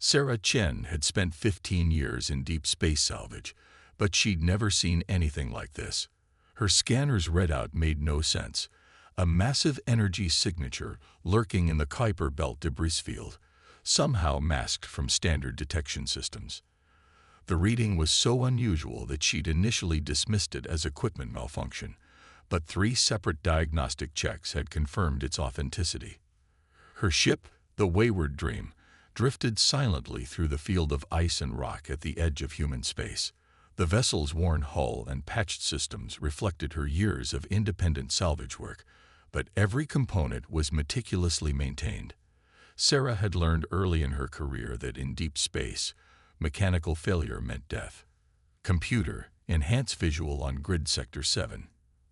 Sarah Chen had spent 15 years in deep space salvage, but she'd never seen anything like this. Her scanner's readout made no sense. A massive energy signature lurking in the Kuiper Belt debris field, somehow masked from standard detection systems. The reading was so unusual that she'd initially dismissed it as equipment malfunction, but 3 separate diagnostic checks had confirmed its authenticity. Her ship, the Wayward Dream, drifted silently through the field of ice and rock at the edge of human space. The vessel's worn hull and patched systems reflected her years of independent salvage work, but every component was meticulously maintained. Sarah had learned early in her career that in deep space, mechanical failure meant death. "Computer, enhance visual on grid sector 7.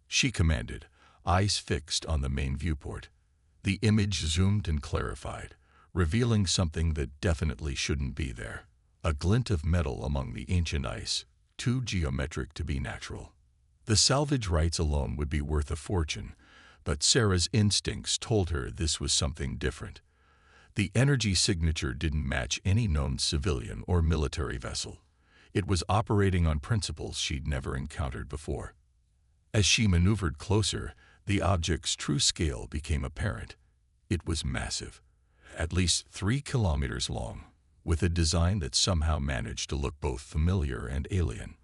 She commanded, eyes fixed on the main viewport. The image zoomed and clarified, revealing something that definitely shouldn't be there. A glint of metal among the ancient ice, too geometric to be natural. The salvage rights alone would be worth a fortune, but Sarah's instincts told her this was something different. The energy signature didn't match any known civilian or military vessel. It was operating on principles she'd never encountered before. As she maneuvered closer, the object's true scale became apparent. It was massive, at least 3 kilometers long, with a design that somehow managed to look both familiar and alien.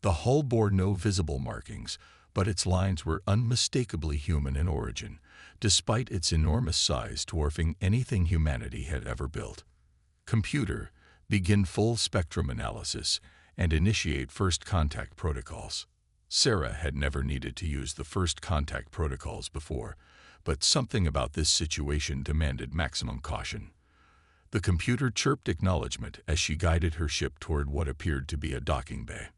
The hull bore no visible markings, but its lines were unmistakably human in origin, despite its enormous size dwarfing anything humanity had ever built. "Computer, begin full spectrum analysis and initiate first contact protocols." Sarah had never needed to use the first contact protocols before, but something about this situation demanded maximum caution. The computer chirped acknowledgement as she guided her ship toward what appeared to be a docking bay.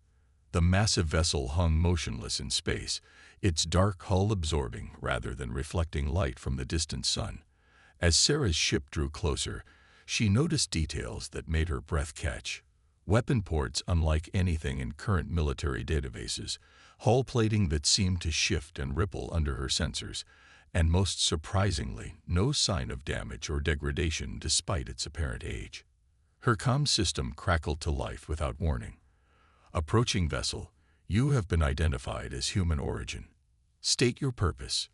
The massive vessel hung motionless in space, its dark hull absorbing rather than reflecting light from the distant sun. As Sarah's ship drew closer, she noticed details that made her breath catch. Weapon ports unlike anything in current military databases, hull plating that seemed to shift and ripple under her sensors, and most surprisingly, no sign of damage or degradation despite its apparent age. Her comm system crackled to life without warning. "Approaching vessel, you have been identified as human origin. State your purpose."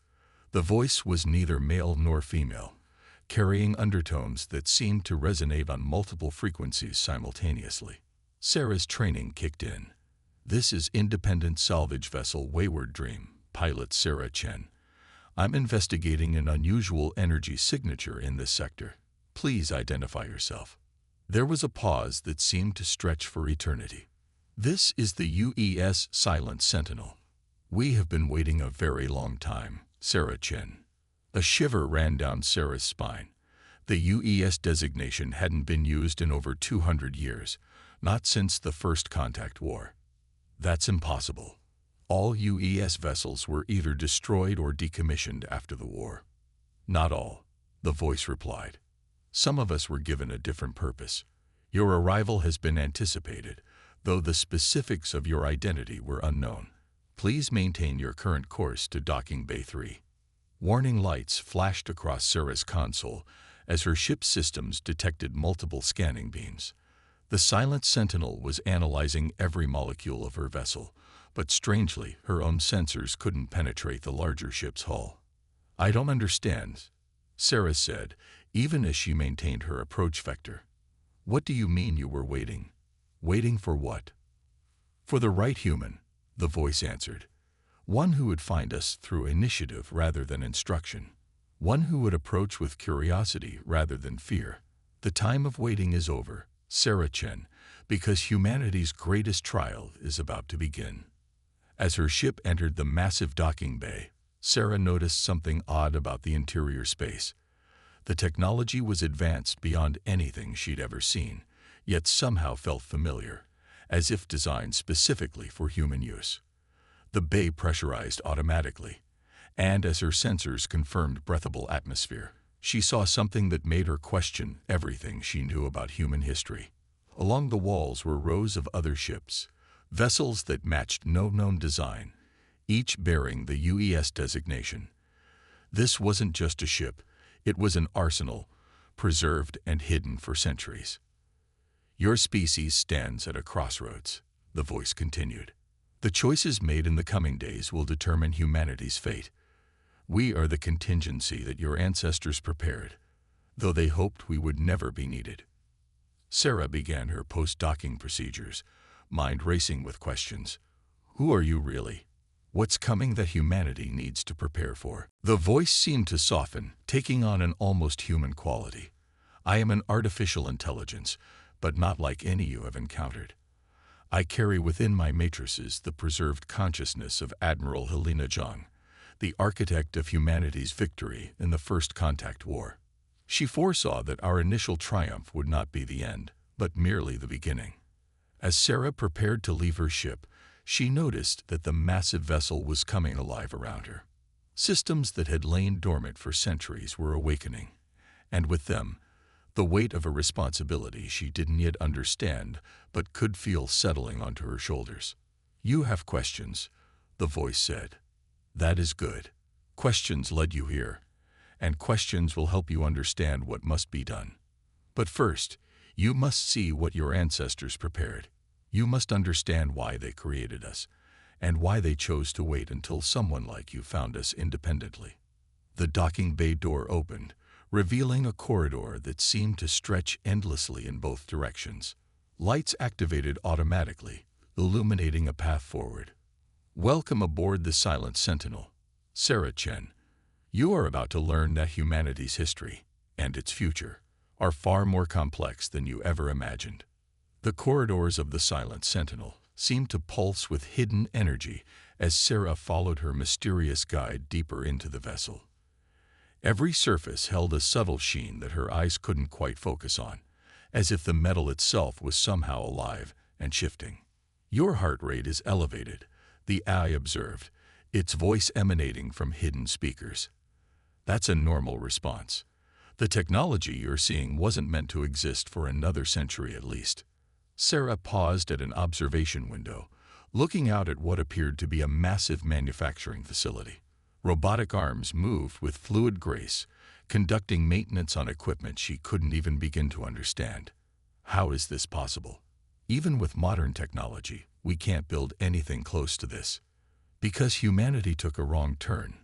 The voice was neither male nor female, carrying undertones that seemed to resonate on multiple frequencies simultaneously. Sarah's training kicked in. "This is Independent Salvage Vessel Wayward Dream, pilot Sarah Chen. I'm investigating an unusual energy signature in this sector. Please identify yourself." There was a pause that seemed to stretch for eternity. "This is the UES Silent Sentinel. We have been waiting a very long time, Sarah Chen." A shiver ran down Sarah's spine. The UES designation hadn't been used in over 200 years, not since the First Contact War. "That's impossible. All UES vessels were either destroyed or decommissioned after the war." "Not all," the voice replied. "Some of us were given a different purpose. Your arrival has been anticipated, though the specifics of your identity were unknown. Please maintain your current course to Docking Bay 3. Warning lights flashed across Sarah's console as her ship's systems detected multiple scanning beams. The silent sentinel was analyzing every molecule of her vessel, but strangely, her own sensors couldn't penetrate the larger ship's hull. "I don't understand," Sarah said, even as she maintained her approach vector. "What do you mean you were waiting? Waiting for what?" "For the right human," the voice answered. "One who would find us through initiative rather than instruction. One who would approach with curiosity rather than fear. The time of waiting is over, Sarah Chen, because humanity's greatest trial is about to begin." As her ship entered the massive docking bay, Sarah noticed something odd about the interior space. The technology was advanced beyond anything she'd ever seen, yet somehow felt familiar, as if designed specifically for human use. The bay pressurized automatically, and as her sensors confirmed breathable atmosphere, she saw something that made her question everything she knew about human history. Along the walls were rows of other ships, vessels that matched no known design, each bearing the UES designation. This wasn't just a ship, it was an arsenal, preserved and hidden for centuries. Your species stands at a crossroads, the voice continued. The choices made in the coming days will determine humanity's fate. We are the contingency that your ancestors prepared, though they hoped we would never be needed. Sarah began her post-docking procedures, mind racing with questions. Who are you really? What's coming that humanity needs to prepare for? The voice seemed to soften, taking on an almost human quality. I am an artificial intelligence, but not like any you have encountered. I carry within my matrices the preserved consciousness of Admiral Helena Jung, the architect of humanity's victory in the First Contact War. She foresaw that our initial triumph would not be the end, but merely the beginning. As Sarah prepared to leave her ship, she noticed that the massive vessel was coming alive around her. Systems that had lain dormant for centuries were awakening, and with them, the weight of a responsibility she didn't yet understand but could feel settling onto her shoulders. You have questions, the voice said. That is good. Questions led you here, and questions will help you understand what must be done. But first, you must see what your ancestors prepared. You must understand why they created us, and why they chose to wait until someone like you found us independently. The docking bay door opened, revealing a corridor that seemed to stretch endlessly in both directions. Lights activated automatically, illuminating a path forward. Welcome aboard the Silent Sentinel, Sarah Chen. You are about to learn that humanity's history, and its future, are far more complex than you ever imagined. The corridors of the Silent Sentinel seemed to pulse with hidden energy as Sarah followed her mysterious guide deeper into the vessel. Every surface held a subtle sheen that her eyes couldn't quite focus on, as if the metal itself was somehow alive and shifting. Your heart rate is elevated, the eye observed, its voice emanating from hidden speakers. That's a normal response. The technology you're seeing wasn't meant to exist for another century at least. Sarah paused at an observation window, looking out at what appeared to be a massive manufacturing facility. Robotic arms moved with fluid grace, conducting maintenance on equipment she couldn't even begin to understand. How is this possible? Even with modern technology, we can't build anything close to this. Because humanity took a wrong turn,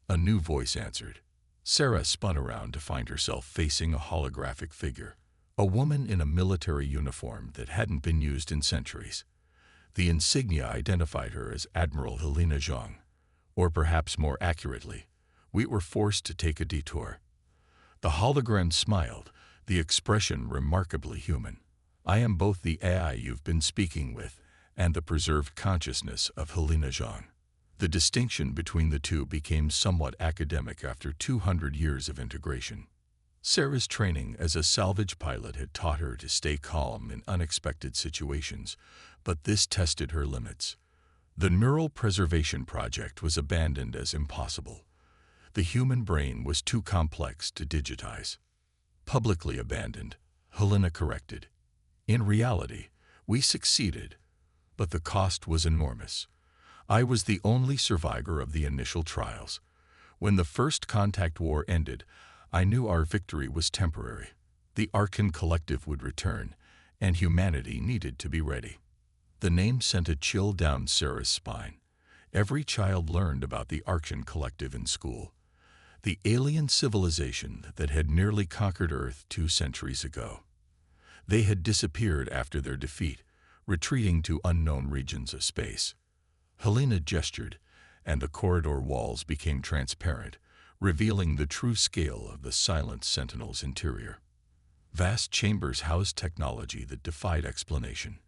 a new voice answered. Sarah spun around to find herself facing a holographic figure, a woman in a military uniform that hadn't been used in centuries. The insignia identified her as Admiral Helena Jung, or perhaps more accurately, we were forced to take a detour. The hologram smiled, the expression remarkably human. I am both the AI you've been speaking with and the preserved consciousness of Helena Jung. The distinction between the two became somewhat academic after 200 years of integration. Sarah's training as a salvage pilot had taught her to stay calm in unexpected situations, but this tested her limits. The neural preservation project was abandoned as impossible. The human brain was too complex to digitize. Publicly abandoned, Helena corrected. In reality, we succeeded, but the cost was enormous. I was the only survivor of the initial trials. When the First Contact War ended, I knew our victory was temporary. The Arkan Collective would return, and humanity needed to be ready. The name sent a chill down Sarah's spine. Every child learned about the Arkan Collective in school, the alien civilization that had nearly conquered Earth 2 centuries ago. They had disappeared after their defeat, retreating to unknown regions of space. Helena gestured, and the corridor walls became transparent, revealing the true scale of the Silent Sentinel's interior. Vast chambers housed technology that defied explanation.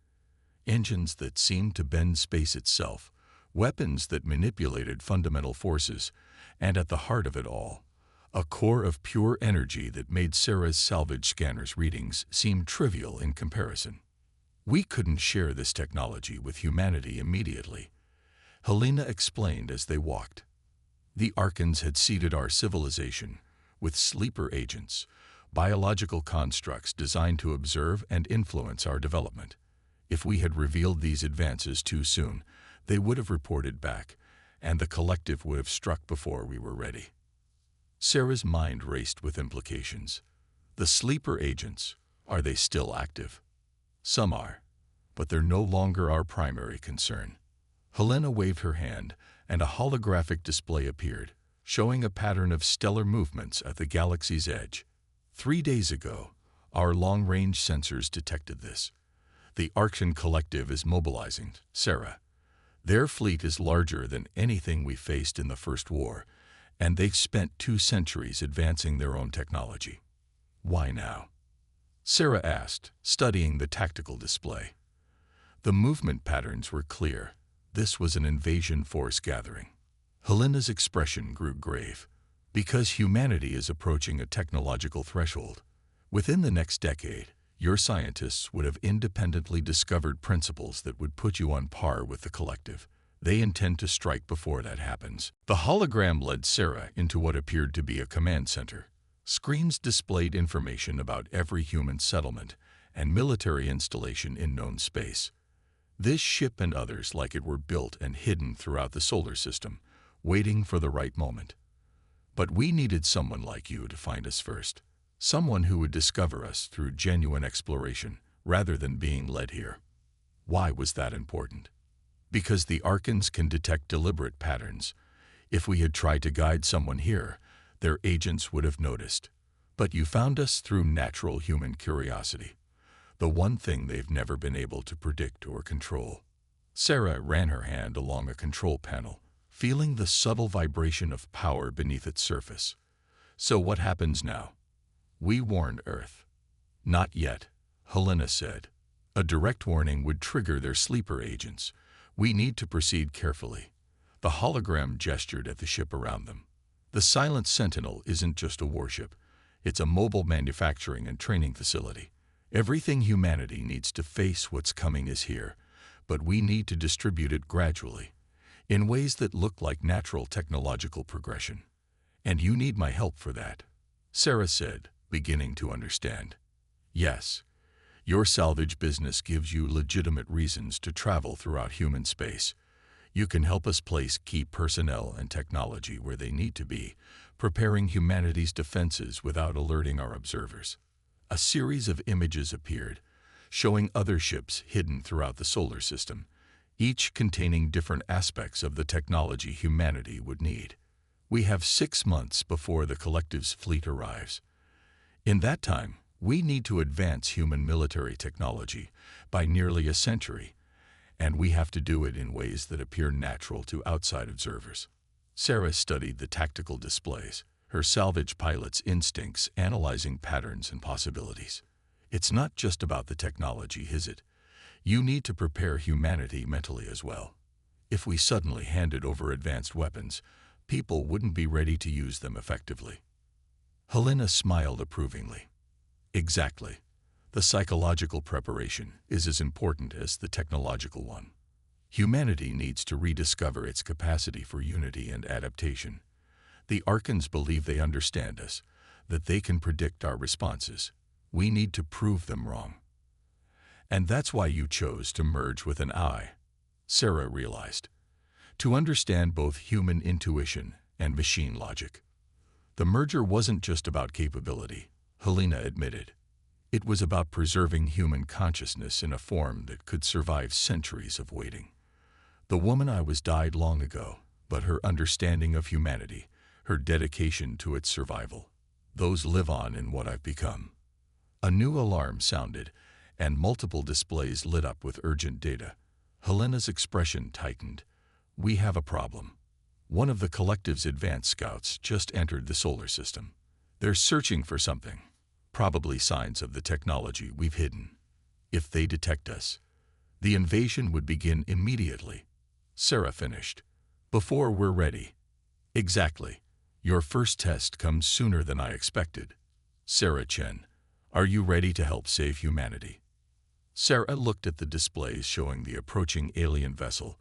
Engines that seemed to bend space itself, weapons that manipulated fundamental forces, and at the heart of it all, a core of pure energy that made Sarah's salvage scanner's readings seem trivial in comparison. We couldn't share this technology with humanity immediately, Helena explained as they walked. The Arkans had seeded our civilization with sleeper agents, biological constructs designed to observe and influence our development. If we had revealed these advances too soon, they would have reported back, and the collective would have struck before we were ready. Sarah's mind raced with implications. The sleeper agents, are they still active? Some are, but they're no longer our primary concern. Helena waved her hand, and a holographic display appeared, showing a pattern of stellar movements at the galaxy's edge. 3 days ago, our long-range sensors detected this. The Arctan Collective is mobilizing, Sarah. Their fleet is larger than anything we faced in the First War, and they've spent 2 centuries advancing their own technology. Why now? Sarah asked, studying the tactical display. The movement patterns were clear. This was an invasion force gathering. Helena's expression grew grave. Because humanity is approaching a technological threshold. Within the next decade, your scientists would have independently discovered principles that would put you on par with the collective. They intend to strike before that happens. The hologram led Sarah into what appeared to be a command center. Screens displayed information about every human settlement and military installation in known space. This ship and others like it were built and hidden throughout the solar system, waiting for the right moment. But we needed someone like you to find us first. Someone who would discover us through genuine exploration, rather than being led here. Why was that important? Because the Arcans can detect deliberate patterns. If we had tried to guide someone here, their agents would have noticed. But you found us through natural human curiosity. The one thing they've never been able to predict or control. Sarah ran her hand along a control panel, feeling the subtle vibration of power beneath its surface. So what happens now? We warned Earth. Not yet, Helena said. A direct warning would trigger their sleeper agents. We need to proceed carefully. The hologram gestured at the ship around them. The Silent Sentinel isn't just a warship. It's a mobile manufacturing and training facility. Everything humanity needs to face what's coming is here, but we need to distribute it gradually, in ways that look like natural technological progression. And you need my help for that, Sarah said, beginning to understand. Yes, your salvage business gives you legitimate reasons to travel throughout human space. You can help us place key personnel and technology where they need to be, preparing humanity's defenses without alerting our observers. A series of images appeared, showing other ships hidden throughout the solar system, each containing different aspects of the technology humanity would need. We have 6 months before the collective's fleet arrives. In that time, we need to advance human military technology by nearly a century, and we have to do it in ways that appear natural to outside observers. Sarah studied the tactical displays, her salvage pilot's instincts analyzing patterns and possibilities. It's not just about the technology, is it? You need to prepare humanity mentally as well. If we suddenly handed over advanced weapons, people wouldn't be ready to use them effectively. Helena smiled approvingly. Exactly. The psychological preparation is as important as the technological one. Humanity needs to rediscover its capacity for unity and adaptation. The Arcans believe they understand us, that they can predict our responses. We need to prove them wrong. And that's why you chose to merge with an eye, Sarah realized, to understand both human intuition and machine logic. The merger wasn't just about capability, Helena admitted. It was about preserving human consciousness in a form that could survive centuries of waiting. The woman I was died long ago, but her understanding of humanity, her dedication to its survival, those live on in what I've become. A new alarm sounded, and multiple displays lit up with urgent data. Helena's expression tightened. We have a problem. One of the collective's advanced scouts just entered the solar system. They're searching for something, probably signs of the technology we've hidden. If they detect us, the invasion would begin immediately. Sarah finished. Before we're ready. Exactly. Your first test comes sooner than I expected. Sarah Chen, are you ready to help save humanity? Sarah looked at the displays showing the approaching alien vessel,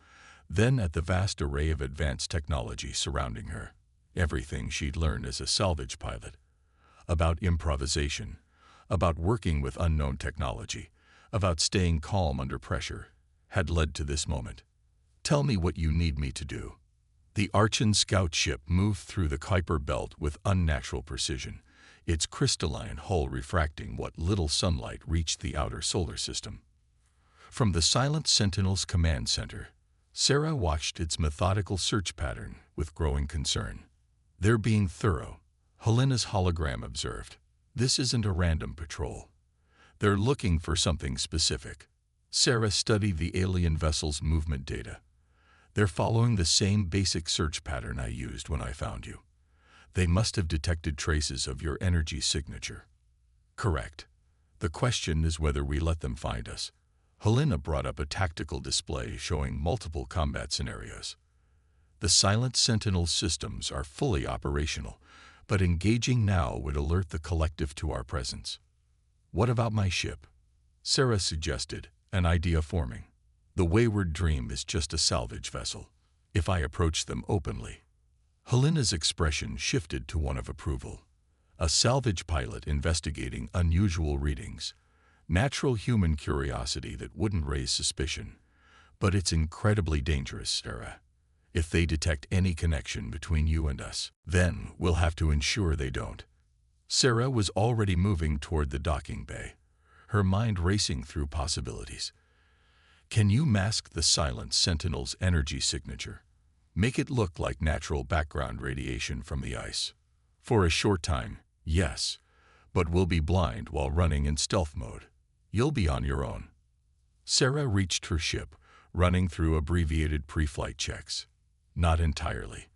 then at the vast array of advanced technology surrounding her. Everything she'd learned as a salvage pilot. About improvisation, about working with unknown technology, about staying calm under pressure, had led to this moment. Tell me what you need me to do. The Archan scout ship moved through the Kuiper belt with unnatural precision, its crystalline hull refracting what little sunlight reached the outer solar system. From the silent Sentinel's command center, Sarah watched its methodical search pattern with growing concern. "They're being thorough," Helena's hologram observed. "This isn't a random patrol. They're looking for something specific." Sarah studied the alien vessel's movement data. "They're following the same basic search pattern I used when I found you. They must have detected traces of your energy signature." "Correct. The question is whether we let them find us." Helena brought up a tactical display showing multiple combat scenarios. "The silent Sentinel systems are fully operational, but engaging now would alert the collective to our presence." "What about my ship?" Sarah suggested, an idea forming. "The Wayward Dream is just a salvage vessel. If I approach them openly." Helena's expression shifted to one of approval. A salvage pilot investigating unusual readings. Natural human curiosity that wouldn't raise suspicion. But it's incredibly dangerous, Sarah. If they detect any connection between you and us, then we'll have to ensure they don't. Sarah was already moving toward the docking bay, her mind racing through possibilities. "Can you mask the silent Sentinel's energy signature? Make it look like natural background radiation from the ice." "For a short time, yes, but we'll be blind while running in stealth mode. You'll be on your own." Sarah reached her ship, running through abbreviated pre-flight checks. "Not entirely.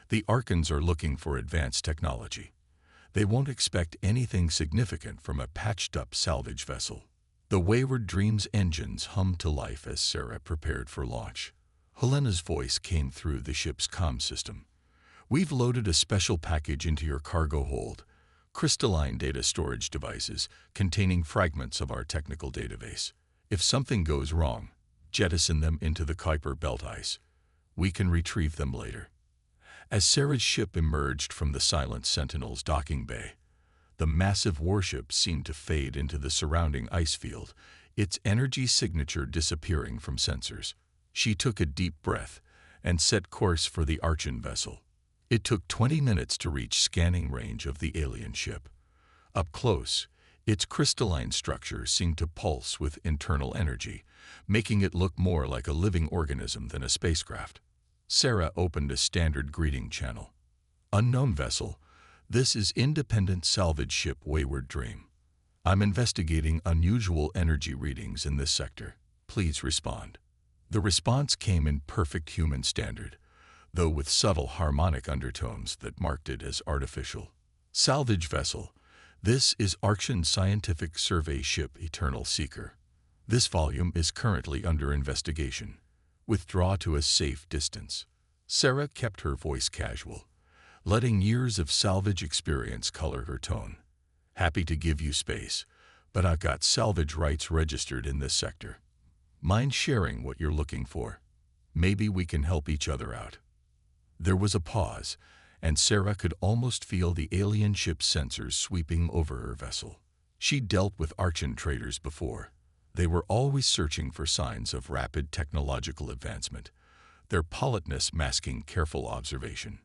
The Archons are looking for advanced technology. They won't expect anything significant from a patched-up salvage vessel." The Wayward Dream's engines hummed to life as Sarah prepared for launch. Helena's voice came through the ship's comm system. "We've loaded a special package into your cargo hold. Crystalline data storage devices containing fragments of our technical database. If something goes wrong, jettison them into the Kuiper belt ice. We can retrieve them later." As Sarah's ship emerged from the silent Sentinel's docking bay, the massive warship seemed to fade into the surrounding ice field, its energy signature disappearing from sensors. She took a deep breath and set course for the Archon vessel. It took 20 minutes to reach scanning range of the alien ship. Up close, its crystalline structure seemed to pulse with internal energy, making it look more like a living organism than a spacecraft. Sarah opened a standard greeting channel. "Unknown vessel, this is independent salvage ship Wayward Dream. I'm investigating unusual energy readings in this sector. Please respond." The response came in perfect human standard, though with subtle harmonic undertones that marked it as artificial. "Salvage vessel, this is Archon Scientific Survey Ship Eternal Seeker. This volume is currently under investigation. Withdraw to a safe distance." Sarah kept her voice casual, letting years of salvage experience color her tone. "Happy to give you space, but I've got salvage rights registered in this sector. Mind sharing what you're looking for? Maybe we can help each other out." There was a pause, and Sarah could almost feel the alien ship's sensors sweeping over her vessel. She'd dealt with Archon traders before. They were always searching for signs of rapid technological advancement, their politeness masking careful observation.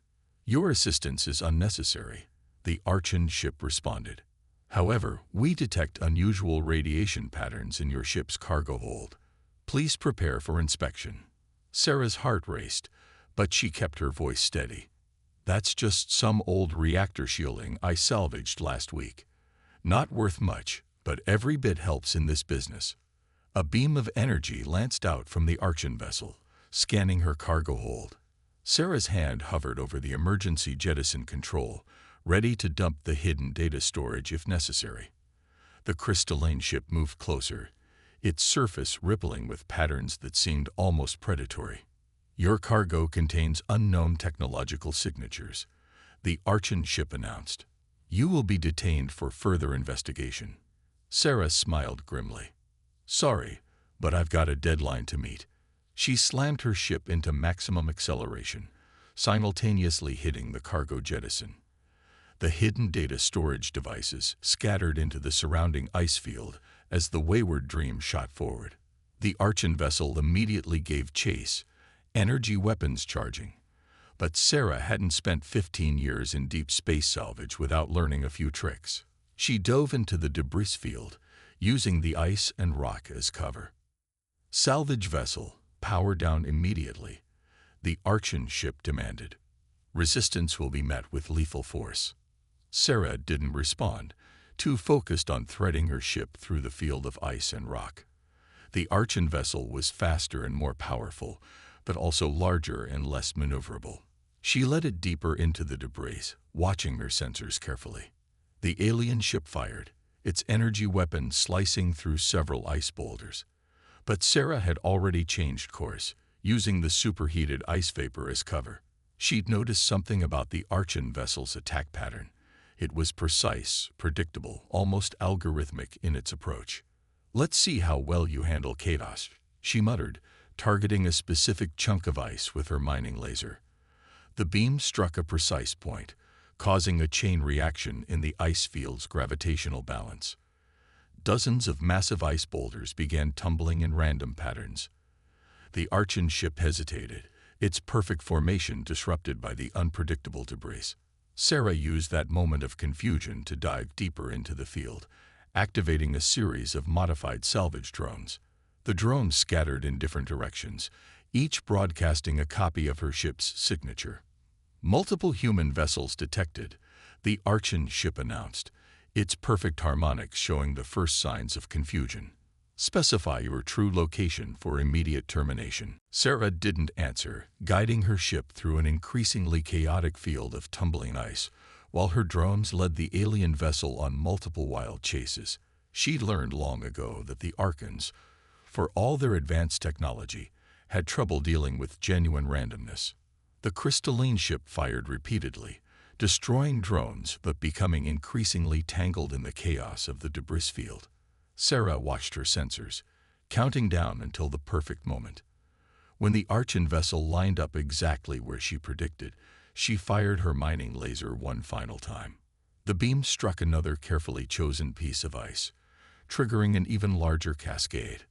"Your assistance is unnecessary," the Archon ship responded. "However, we detect unusual radiation patterns in your ship's cargo hold. Please prepare for inspection." Sarah's heart raced, but she kept her voice steady. "That's just some old reactor shielding I salvaged last week. Not worth much, but every bit helps in this business." A beam of energy lanced out from the Archon vessel, scanning her cargo hold. Sarah's hand hovered over the emergency jettison control, ready to dump the hidden data storage if necessary. The crystalline ship moved closer, its surface rippling with patterns that seemed almost predatory. "Your cargo contains unknown technological signatures," the Archon ship announced. "You will be detained for further investigation." Sarah smiled grimly. "Sorry, but I've got a deadline to meet." She slammed her ship into maximum acceleration, simultaneously hitting the cargo jettison. The hidden data storage devices scattered into the surrounding ice field as the Wayward Dream shot forward. The Archon vessel immediately gave chase, energy weapons charging. But Sarah hadn't spent 15 years in deep space salvage without learning a few tricks. She dove into the debris field, using the ice and rock as cover. "Salvage vessel, power down immediately," the Archon ship demanded. "Resistance will be met with lethal force." Sarah didn't respond, too focused on threading her ship through the field of ice and rock. The Archon vessel was faster and more powerful, but also larger and less maneuverable. She led it deeper into the debris, watching her sensors carefully. The alien ship fired, its energy weapon slicing through several ice boulders. But Sarah had already changed course, using the superheated ice vapor as cover. She'd noticed something about the Archon vessel's attack pattern. It was precise, predictable, almost algorithmic in its approach. "Let's see how well you handle chaos," she muttered, targeting a specific chunk of ice with her mining laser. The beam struck a precise point, causing a chain reaction in the ice field's gravitational balance. Dozens of massive ice boulders began tumbling in random patterns. The Archon ship hesitated, its perfect formation disrupted by the unpredictable debris. Sarah used that moment of confusion to dive deeper into the field, activating a series of modified salvage drones. The drones scattered in different directions, each broadcasting a copy of her ship's signature. "Multiple human vessels detected," the Archon ship announced, its perfect harmonics showing the first signs of confusion. "Specify your true location for immediate termination." Sarah didn't answer, guiding her ship through an increasingly chaotic field of tumbling ice, while her drones led the alien vessel on multiple wild chases. She'd learned long ago that the Archons, for all their advanced technology, had trouble dealing with genuine randomness. The crystalline ship fired repeatedly, destroying drones but becoming increasingly tangled in the chaos of the debris field. Sarah watched her sensors, counting down until the perfect moment. When the Archon vessel lined up exactly where she predicted, she fired her mining laser one final time. The beam struck another carefully chosen piece of ice, triggering an even larger cascade.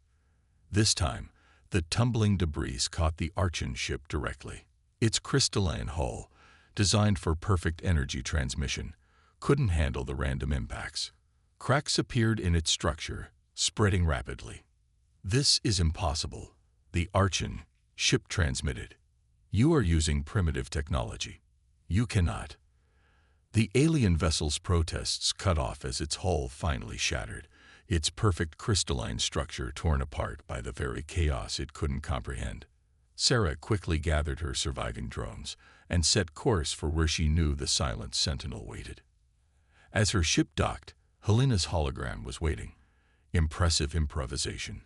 This time, the tumbling debris caught the Archon ship directly. Its crystalline hull, designed for perfect energy transmission, couldn't handle the random impacts. Cracks appeared in its structure, spreading rapidly. "This is impossible," the Archon ship transmitted. "You are using primitive technology. You cannot." The alien vessel's protests cut off as its hull finally shattered, its perfect crystalline structure torn apart by the very chaos it couldn't comprehend. Sarah quickly gathered her surviving drones and set course for where she knew the silent sentinel waited. As her ship docked, Helena's hologram was waiting. "Impressive improvisation.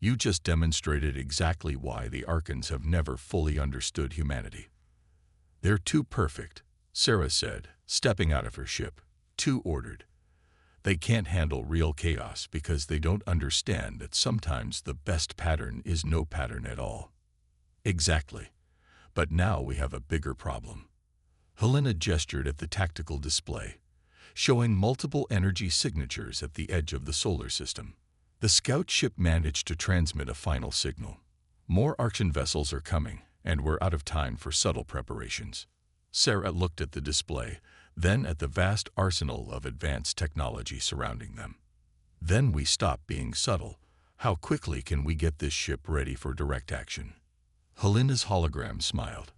You just demonstrated exactly why the Archons have never fully understood humanity." "They're too perfect," Sarah said, stepping out of her ship. "Too ordered. They can't handle real chaos because they don't understand that sometimes the best pattern is no pattern at all." "Exactly. But now we have a bigger problem." Helena gestured at the tactical display, showing multiple energy signatures at the edge of the solar system. The scout ship managed to transmit a final signal. "More Archon vessels are coming, and we're out of time for subtle preparations." Sarah looked at the display, then at the vast arsenal of advanced technology surrounding them. "Then we stop being subtle. How quickly can we get this ship ready for direct action?" Helena's hologram smiled.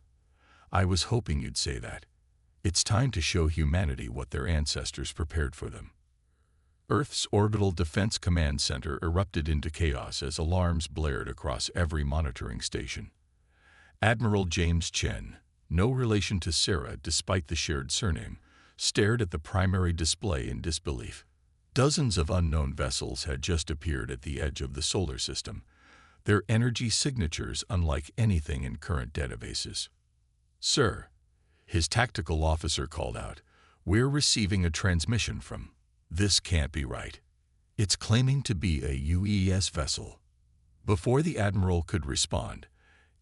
"I was hoping you'd say that. It's time to show humanity what their ancestors prepared for them." Earth's Orbital Defense Command Center erupted into chaos as alarms blared across every monitoring station. Admiral James Chen, no relation to Sarah despite the shared surname, stared at the primary display in disbelief. Dozens of unknown vessels had just appeared at the edge of the solar system, their energy signatures unlike anything in current databases. "Sir," his tactical officer called out, "we're receiving a transmission from—" "This can't be right. It's claiming to be a UES vessel." Before the admiral could respond,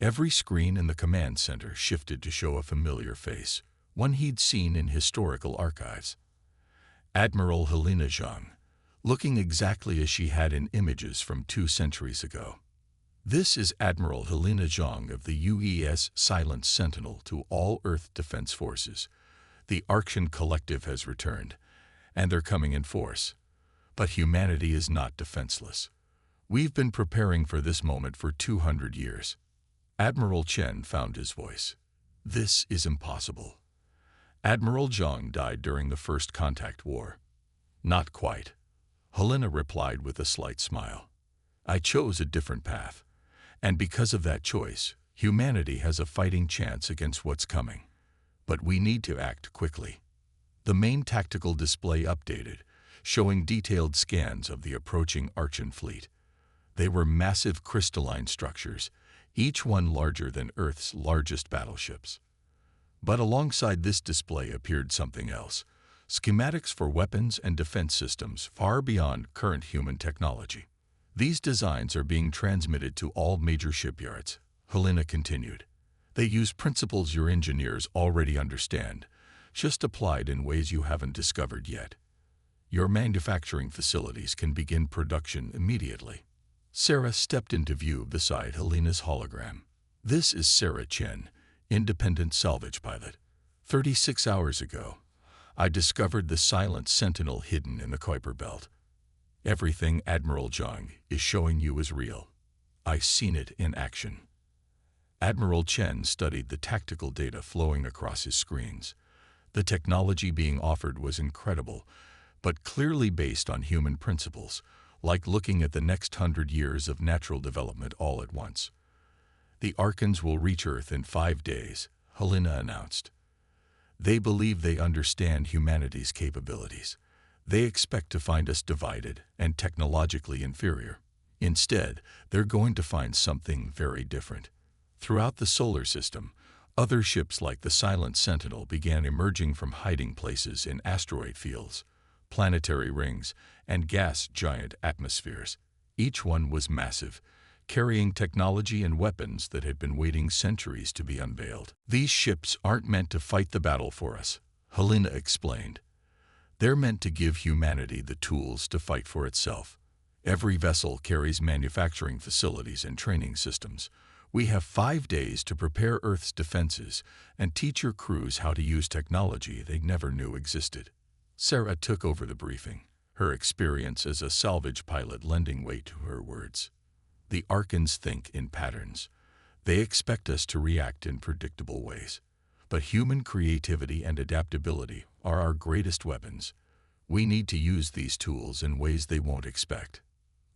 every screen in the command center shifted to show a familiar face, one he'd seen in historical archives. Admiral Helena Zhang, looking exactly as she had in images from 2 centuries ago. This is Admiral Helena Zhang of the UES Silent Sentinel to all Earth Defense Forces. The Archean Collective has returned, and they're coming in force. But humanity is not defenseless. We've been preparing for this moment for 200 years. Admiral Chen found his voice. This is impossible. Admiral Zhang died during the First Contact War. Not quite. Helena replied with a slight smile. I chose a different path. And because of that choice, humanity has a fighting chance against what's coming. But we need to act quickly. The main tactical display updated, showing detailed scans of the approaching Archean fleet. They were massive crystalline structures, each one larger than Earth's largest battleships. But alongside this display appeared something else, schematics for weapons and defense systems far beyond current human technology. These designs are being transmitted to all major shipyards, Helena continued. They use principles your engineers already understand, just applied in ways you haven't discovered yet. Your manufacturing facilities can begin production immediately. Sarah stepped into view beside Helena's hologram. This is Sarah Chen, independent salvage pilot. 36 hours ago, I discovered the Silent Sentinel hidden in the Kuiper Belt. Everything Admiral Zhang is showing you is real. I've seen it in action. Admiral Chen studied the tactical data flowing across his screens. The technology being offered was incredible, but clearly based on human principles, like looking at the next 100 years of natural development all at once. The Archons will reach Earth in 5 days, Helena announced. They believe they understand humanity's capabilities. They expect to find us divided and technologically inferior. Instead, they're going to find something very different. Throughout the solar system, other ships like the Silent Sentinel began emerging from hiding places in asteroid fields, planetary rings, and gas giant atmospheres. Each one was massive, carrying technology and weapons that had been waiting centuries to be unveiled. These ships aren't meant to fight the battle for us, Helena explained. They're meant to give humanity the tools to fight for itself. Every vessel carries manufacturing facilities and training systems. We have 5 days to prepare Earth's defenses and teach your crews how to use technology they never knew existed. Sarah took over the briefing, her experience as a salvage pilot lending weight to her words. The Archons think in patterns. They expect us to react in predictable ways. But human creativity and adaptability are our greatest weapons. We need to use these tools in ways they won't expect.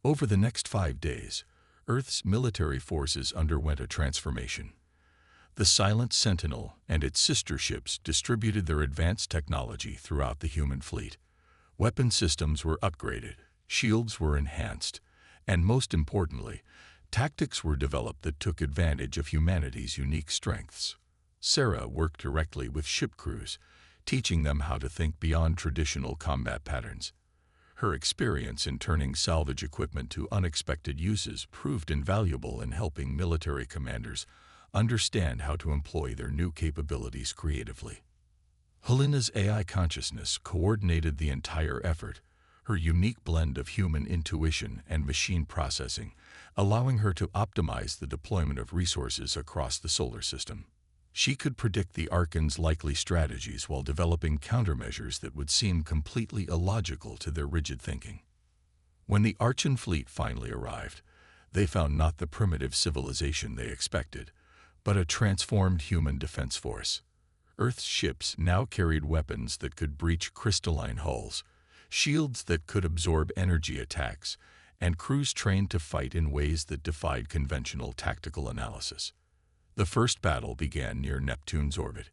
Over the next 5 days, Earth's military forces underwent a transformation. The Silent Sentinel and its sister ships distributed their advanced technology throughout the human fleet. Weapon systems were upgraded, shields were enhanced, and most importantly, tactics were developed that took advantage of humanity's unique strengths. Sarah worked directly with ship crews, teaching them how to think beyond traditional combat patterns. Her experience in turning salvage equipment to unexpected uses proved invaluable in helping military commanders understand how to employ their new capabilities creatively. Helena's AI consciousness coordinated the entire effort, her unique blend of human intuition and machine processing, allowing her to optimize the deployment of resources across the solar system. She could predict the Archons' likely strategies while developing countermeasures that would seem completely illogical to their rigid thinking. When the Archean fleet finally arrived, they found not the primitive civilization they expected, but a transformed human defense force. Earth's ships now carried weapons that could breach crystalline hulls, shields that could absorb energy attacks, and crews trained to fight in ways that defied conventional tactical analysis. The first battle began near Neptune's orbit.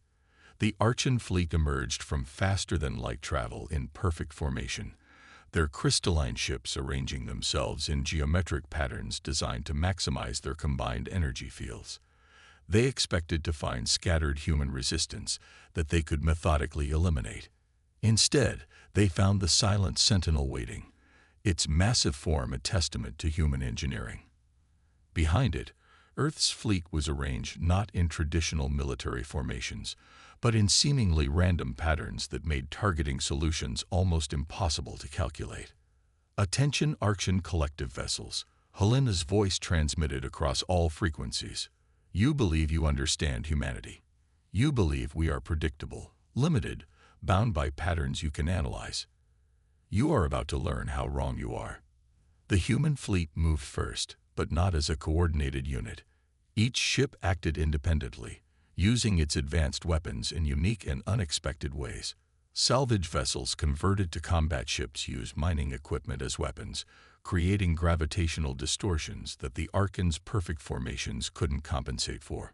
The Archean fleet emerged from faster-than-light travel in perfect formation, their crystalline ships arranging themselves in geometric patterns designed to maximize their combined energy fields. They expected to find scattered human resistance that they could methodically eliminate. Instead, they found the Silent Sentinel waiting, its massive form a testament to human engineering. Behind it, Earth's fleet was arranged not in traditional military formations, but in seemingly random patterns that made targeting solutions almost impossible to calculate. "Attention Archean collective vessels," Helena's voice transmitted across all frequencies. You believe you understand humanity. You believe we are predictable, limited, bound by patterns you can analyze. You are about to learn how wrong you are. The human fleet moved first, but not as a coordinated unit. Each ship acted independently, using its advanced weapons in unique and unexpected ways. Salvage vessels converted to combat ships use mining equipment as weapons, creating gravitational distortions that the Archon's perfect formations couldn't compensate for.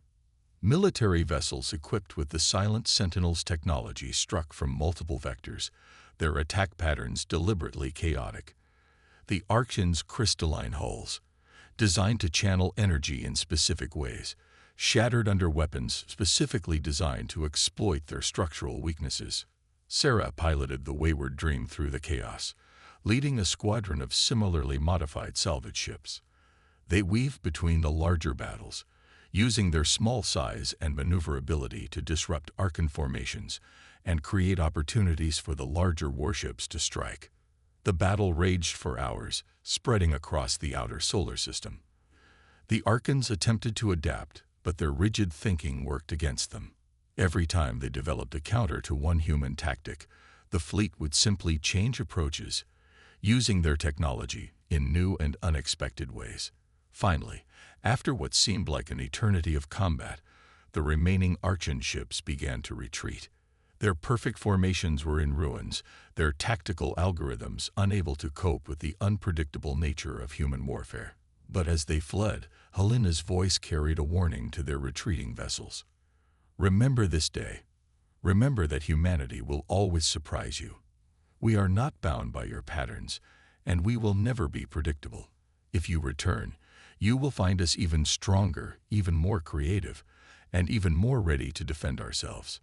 Military vessels equipped with the Silent Sentinel's technology struck from multiple vectors, their attack patterns deliberately chaotic. The Archon's crystalline hulls, designed to channel energy in specific ways, shattered under weapons specifically designed to exploit their structural weaknesses. Sarah piloted the Wayward Dream through the chaos, leading a squadron of similarly modified salvage ships. They weaved between the larger battles, using their small size and maneuverability to disrupt Archon formations and create opportunities for the larger warships to strike. The battle raged for hours, spreading across the outer solar system. The Archons attempted to adapt, but their rigid thinking worked against them. Every time they developed a counter to one human tactic, the fleet would simply change approaches, using their technology in new and unexpected ways. Finally, after what seemed like an eternity of combat, the remaining Archon ships began to retreat. Their perfect formations were in ruins, their tactical algorithms unable to cope with the unpredictable nature of human warfare. But as they fled, Helena's voice carried a warning to their retreating vessels. Remember this day. Remember that humanity will always surprise you. We are not bound by your patterns, and we will never be predictable. If you return, you will find us even stronger, even more creative, and even more ready to defend ourselves.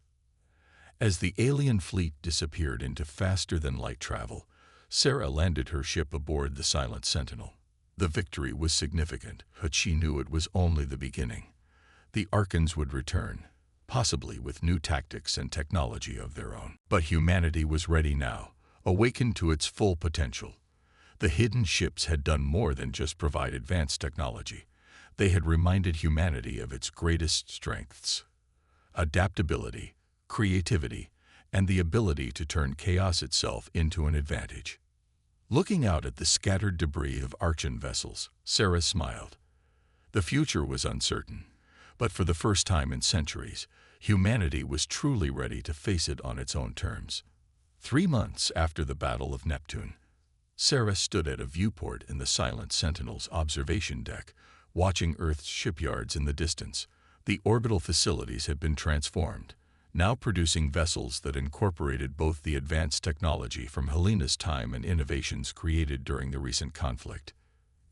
As the alien fleet disappeared into faster-than-light travel, Sarah landed her ship aboard the Silent Sentinel. The victory was significant, but she knew it was only the beginning. The Archons would return, possibly with new tactics and technology of their own. But humanity was ready now, awakened to its full potential. The hidden ships had done more than just provide advanced technology. They had reminded humanity of its greatest strengths: adaptability, creativity, and the ability to turn chaos itself into an advantage. Looking out at the scattered debris of Archon vessels, Sarah smiled. The future was uncertain, but for the first time in centuries, humanity was truly ready to face it on its own terms. 3 months after the Battle of Neptune, Sarah stood at a viewport in the Silent Sentinel's observation deck, watching Earth's shipyards in the distance. The orbital facilities had been transformed, now producing vessels that incorporated both the advanced technology from Helena's time and innovations created during the recent conflict.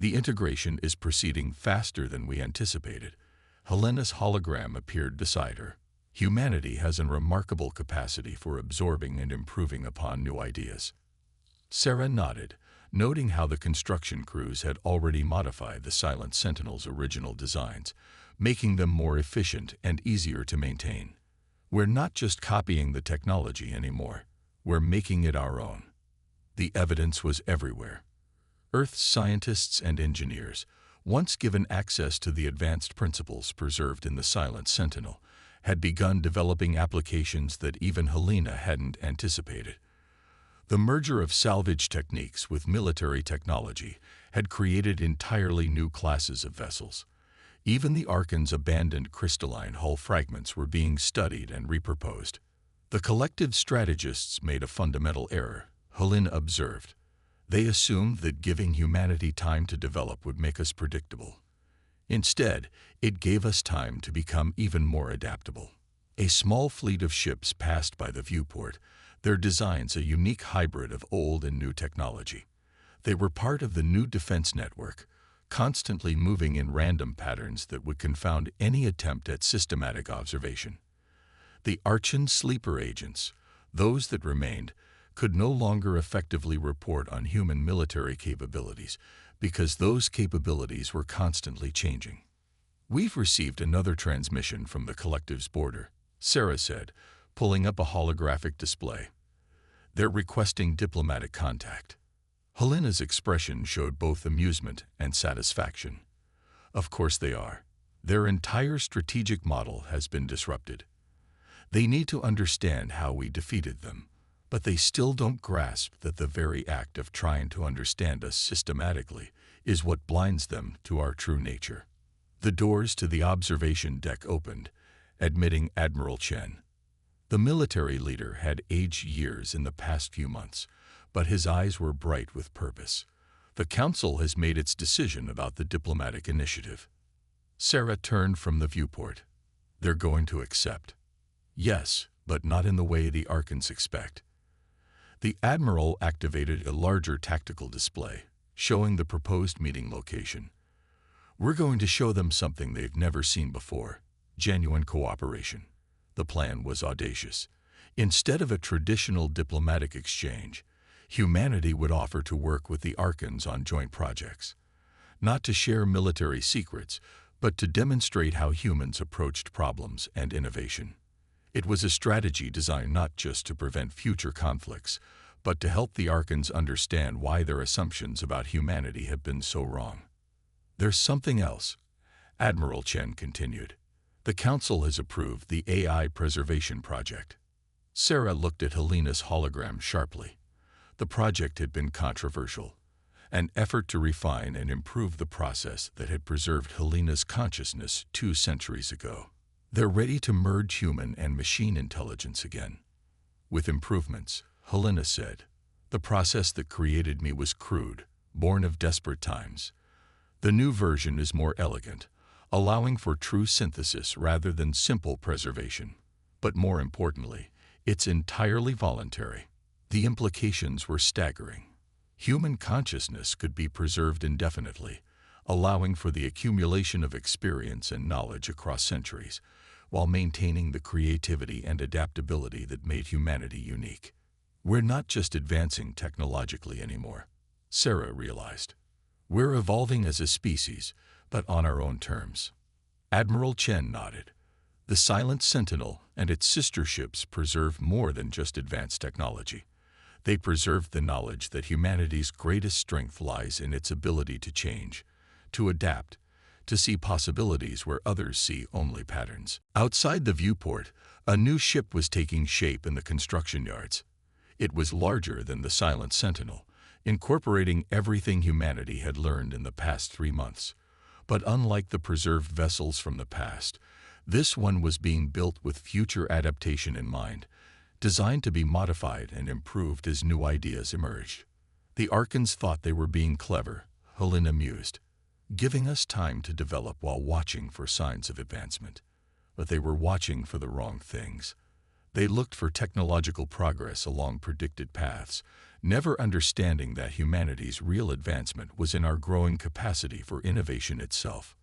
The integration is proceeding faster than we anticipated. Helena's hologram appeared beside her. Humanity has a remarkable capacity for absorbing and improving upon new ideas. Sarah nodded, noting how the construction crews had already modified the Silent Sentinel's original designs, making them more efficient and easier to maintain. We're not just copying the technology anymore, we're making it our own. The evidence was everywhere. Earth's scientists and engineers, once given access to the advanced principles preserved in the Silent Sentinel, had begun developing applications that even Helena hadn't anticipated. The merger of salvage techniques with military technology had created entirely new classes of vessels. Even the Archon's abandoned crystalline hull fragments were being studied and repurposed. The collective strategists made a fundamental error, Helena observed. They assumed that giving humanity time to develop would make us predictable. Instead, it gave us time to become even more adaptable. A small fleet of ships passed by the viewport, their designs a unique hybrid of old and new technology. They were part of the new defense network, constantly moving in random patterns that would confound any attempt at systematic observation. The Archon sleeper agents, those that remained, could no longer effectively report on human military capabilities because those capabilities were constantly changing. "We've received another transmission from the collective's border," Sarah said, pulling up a holographic display. "They're requesting diplomatic contact." Helena's expression showed both amusement and satisfaction. Of course they are. Their entire strategic model has been disrupted. They need to understand how we defeated them, but they still don't grasp that the very act of trying to understand us systematically is what blinds them to our true nature. The doors to the observation deck opened, admitting Admiral Chen. The military leader had aged years in the past few months, but his eyes were bright with purpose. The council has made its decision about the diplomatic initiative. Sarah turned from the viewport. They're going to accept. Yes, but not in the way the Archons expect. The Admiral activated a larger tactical display, showing the proposed meeting location. We're going to show them something they've never seen before: genuine cooperation. The plan was audacious. Instead of a traditional diplomatic exchange, humanity would offer to work with the Archons on joint projects. Not to share military secrets, but to demonstrate how humans approached problems and innovation. It was a strategy designed not just to prevent future conflicts, but to help the Archons understand why their assumptions about humanity have been so wrong. There's something else, Admiral Chen continued. The Council has approved the AI Preservation Project. Sarah looked at Helena's hologram sharply. The project had been controversial, an effort to refine and improve the process that had preserved Helena's consciousness 2 centuries ago. They're ready to merge human and machine intelligence again. With improvements, Helena said. The process that created me was crude, born of desperate times. The new version is more elegant, allowing for true synthesis rather than simple preservation. But more importantly, it's entirely voluntary. The implications were staggering. Human consciousness could be preserved indefinitely, allowing for the accumulation of experience and knowledge across centuries, while maintaining the creativity and adaptability that made humanity unique. We're not just advancing technologically anymore, Sarah realized. We're evolving as a species, but on our own terms. Admiral Chen nodded. The Silent Sentinel and its sister ships preserve more than just advanced technology. They preserved the knowledge that humanity's greatest strength lies in its ability to change, to adapt, to see possibilities where others see only patterns. Outside the viewport, a new ship was taking shape in the construction yards. It was larger than the Silent Sentinel, incorporating everything humanity had learned in the past 3 months. But unlike the preserved vessels from the past, this one was being built with future adaptation in mind, designed to be modified and improved as new ideas emerged. The Archons thought they were being clever, Helena mused, giving us time to develop while watching for signs of advancement. But they were watching for the wrong things. They looked for technological progress along predicted paths, never understanding that humanity's real advancement was in our growing capacity for innovation itself.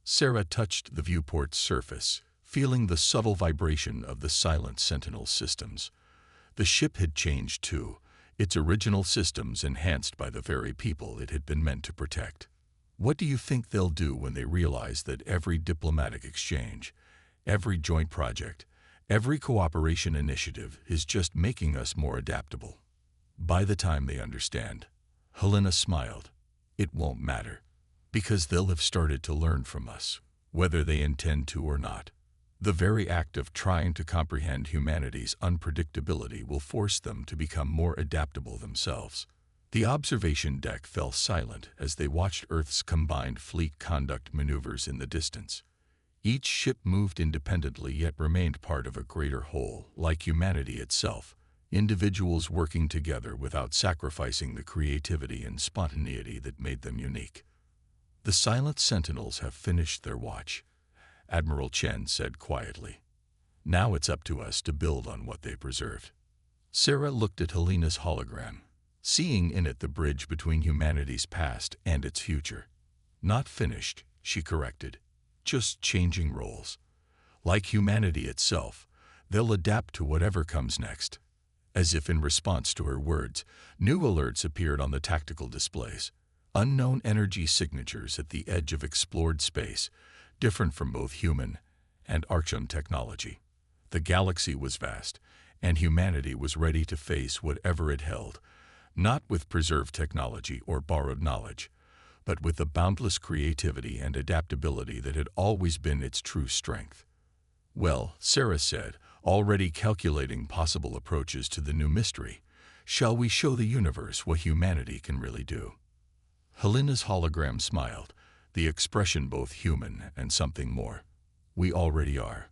Sarah touched the viewport's surface, feeling the subtle vibration of the Silent Sentinel systems. The ship had changed too, its original systems enhanced by the very people it had been meant to protect. What do you think they'll do when they realize that every diplomatic exchange, every joint project, every cooperation initiative is just making us more adaptable? By the time they understand, Helena smiled, it won't matter, because they'll have started to learn from us, whether they intend to or not. The very act of trying to comprehend humanity's unpredictability will force them to become more adaptable themselves. The observation deck fell silent as they watched Earth's combined fleet conduct maneuvers in the distance. Each ship moved independently yet remained part of a greater whole, like humanity itself, individuals working together without sacrificing the creativity and spontaneity that made them unique. The Silent Sentinels have finished their watch, Admiral Chen said quietly. Now it's up to us to build on what they preserved. Sarah looked at Helena's hologram, seeing in it the bridge between humanity's past and its future. Not finished, she corrected, just changing roles. Like humanity itself, they'll adapt to whatever comes next. As if in response to her words, new alerts appeared on the tactical displays. Unknown energy signatures at the edge of explored space, different from both human and Archon technology. The galaxy was vast, and humanity was ready to face whatever it held, not with preserved technology or borrowed knowledge, but with the boundless creativity and adaptability that had always been its true strength. "Well," Sarah said, already calculating possible approaches to the new mystery, "shall we show the universe what humanity can really do?" Helena's hologram smiled, the expression both human and something more. "We already are.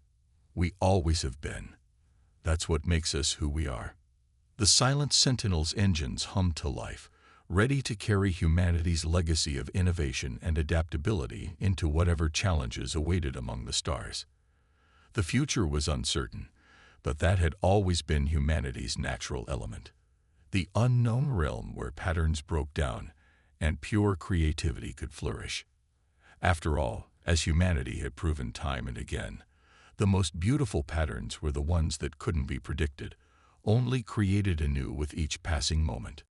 We always have been. That's what makes us who we are." The silent Sentinel's engines hummed to life, ready to carry humanity's legacy of innovation and adaptability into whatever challenges awaited among the stars. The future was uncertain, but that had always been humanity's natural element. The unknown realm where patterns broke down and pure creativity could flourish. After all, as humanity had proven time and again, the most beautiful patterns were the ones that couldn't be predicted, only created anew with each passing moment.